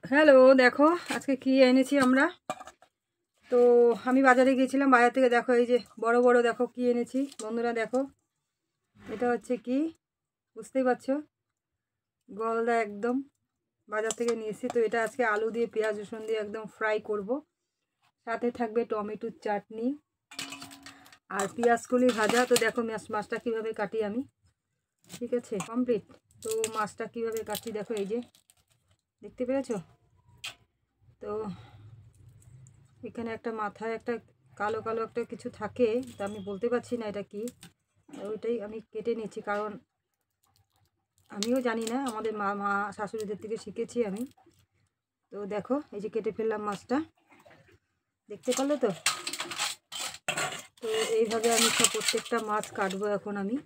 Hello, দেখো আজকে কি এনেছি আমরা। তো আমি বাজারে গিয়েছিলাম, বাজার থেকে দেখো এই যে বড় বড় দেখো কি এনেছি বন্ধুরা। দেখো এটা হচ্ছে কি, বুঝতেই পারছো, গলদা একদম বাজার থেকে নিয়েছি। তো এটা আজকে আলু দিয়ে পেঁয়াজ রসুন দিয়ে একদম ফ্রাই করব। সাথে থাকবে টমেটোর চাটনি আর পেঁয়াজকলি ভাজা। তো দেখো মাছটা কীভাবে কাটি আমি, ঠিক আছে কমপ্লিট। তো মাছটা কীভাবে কাটি দেখো, এই যে দেখতে পেরেছো। তো এখানে একটা মাথায় একটা কালো কালো একটা কিছু থাকে, তা আমি বলতে পারছি না এটা কি। ওইটাই আমি কেটে নিচ্ছি, কারণ আমিও জানি না, আমাদের মা শাশুড়িদের থেকে শিখেছি আমি। তো দেখো এই যে কেটে ফেললাম মাছটা, দেখতে পারলে তো। তো এইভাবে আমি সব প্রত্যেকটা মাছ কাটবো এখন আমি।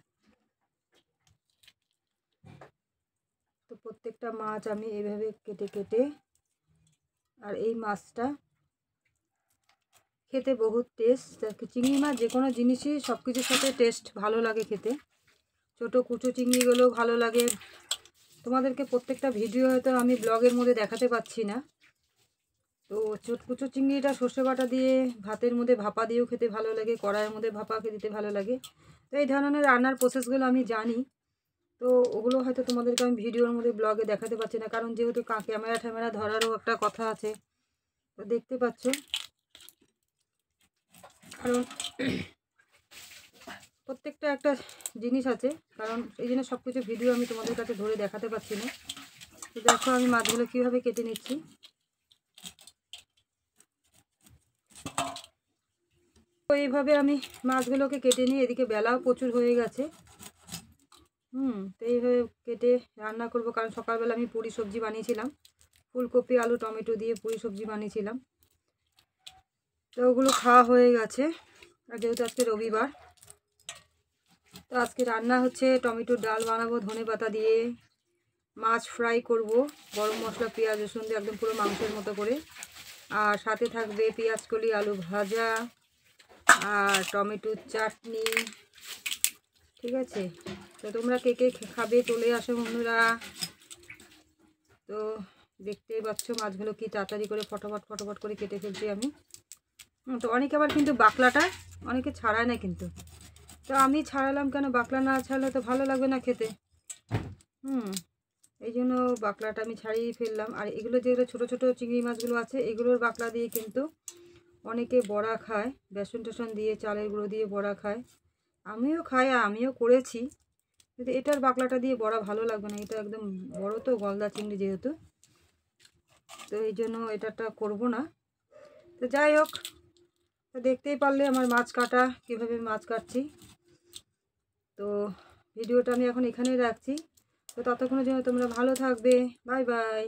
তো প্রত্যেকটা মাছ আমি এইভাবে কেটে কেটে, আর এই মাছটা খেতে বহুত টেস্ট। চিংড়ি মাছ যে কোনো জিনিসই সব কিছুর সাথে টেস্ট ভালো লাগে খেতে। ছোটো কুচো চিংড়িগুলো ভালো লাগে। তোমাদেরকে প্রত্যেকটা ভিডিও হয়তো আমি ব্লগের মধ্যে দেখাতে পাচ্ছি না। তো কুচো চিংড়িটা সর্ষে বাটা দিয়ে ভাতের মধ্যে ভাপা দিয়েও খেতে ভালো লাগে, কড়াইয়ের মধ্যে ভাপা খেতে ভালো লাগে। তো এই ধরনের রান্নার প্রসেসগুলো আমি জানি। তো ওগুলো হয়তো তোমাদেরকে আমি ভিডিওর মধ্যে ব্লগে দেখাতে পারছি না, কারণ যেহেতু ক্যামেরা ট্যামেরা ধরারও একটা কথা আছে। তো দেখতে পাচ্ছ, কারণ প্রত্যেকটা একটা জিনিস আছে, কারণ এই জন্য সব কিছু ভিডিও আমি তোমাদের কাছে ধরে দেখাতে পারছি না। তো দেখো আমি মাছগুলো কীভাবে কেটে নিচ্ছি। তো এইভাবে আমি মাছগুলোকে কেটে নিয়ে, এদিকে বেলাও প্রচুর হয়ে গেছে। তো এইভাবে কেটে রান্না করব, কারণ সকালবেলা আমি পুরি সবজি বানিয়েছিলাম, ফুলকপি আলু টমেটো দিয়ে পুরি সবজি বানিয়েছিলাম। তো ওগুলো খাওয়া হয়ে গেছে। আর যেহেতু আজকে রবিবার, তো আজকে রান্না হচ্ছে টমেটোর ডাল বানাবো ধনে পাতা দিয়ে, মাছ ফ্রাই করব গরম মশলা পেঁয়াজ রসুন দিয়ে একদম পুরো মাংসের মতো করে। আর সাথে থাকবে পেঁয়াজকলি আলু ভাজা আর টমেটোর চাটনি, ঠিক আছে। তো তোমরা কে কে খাবে চলে আসো বন্ধুরা। তো দেখতেই পাচ্ছ মাছগুলো কি তাড়াতাড়ি করে ফটাফট করে কেটে ফেলছি আমি। তো অনেকে আবার কিন্তু বাকলাটা অনেকে ছাড়ায় না কিন্তু। তো আমি ছাড়ালাম কেন, বাকলা না ছাড়লে তো ভালো লাগবে না খেতে। এই জন্য বাকলাটা আমি ছাড়িয়ে ফেললাম। আর এগুলো যেগুলো ছোটো ছোটো চিংড়ি মাছগুলো আছে, এগুলোর বাকলা দিয়ে কিন্তু অনেকে বড়া খায়, বেসন টেসন দিয়ে চালের গুঁড়ো দিয়ে বড়া খায়। আমিও খাই, আমিও করেছি, কিন্তু এটার বাকলাটা দিয়ে বড়া ভালো লাগবে না। এটা একদম বড় তো, গলদা চিংড়ি যেহেতু, তো এই জন্য এটাটা করবো না। তো যাই হোক, তো দেখতেই পারলে আমার মাছ কাটা কীভাবে মাছ কাটছি। তো ভিডিওটা আমি এখন এখানেই রাখছি। তো ততক্ষণের জন্য তোমরা ভালো থাকবে। Bye bye.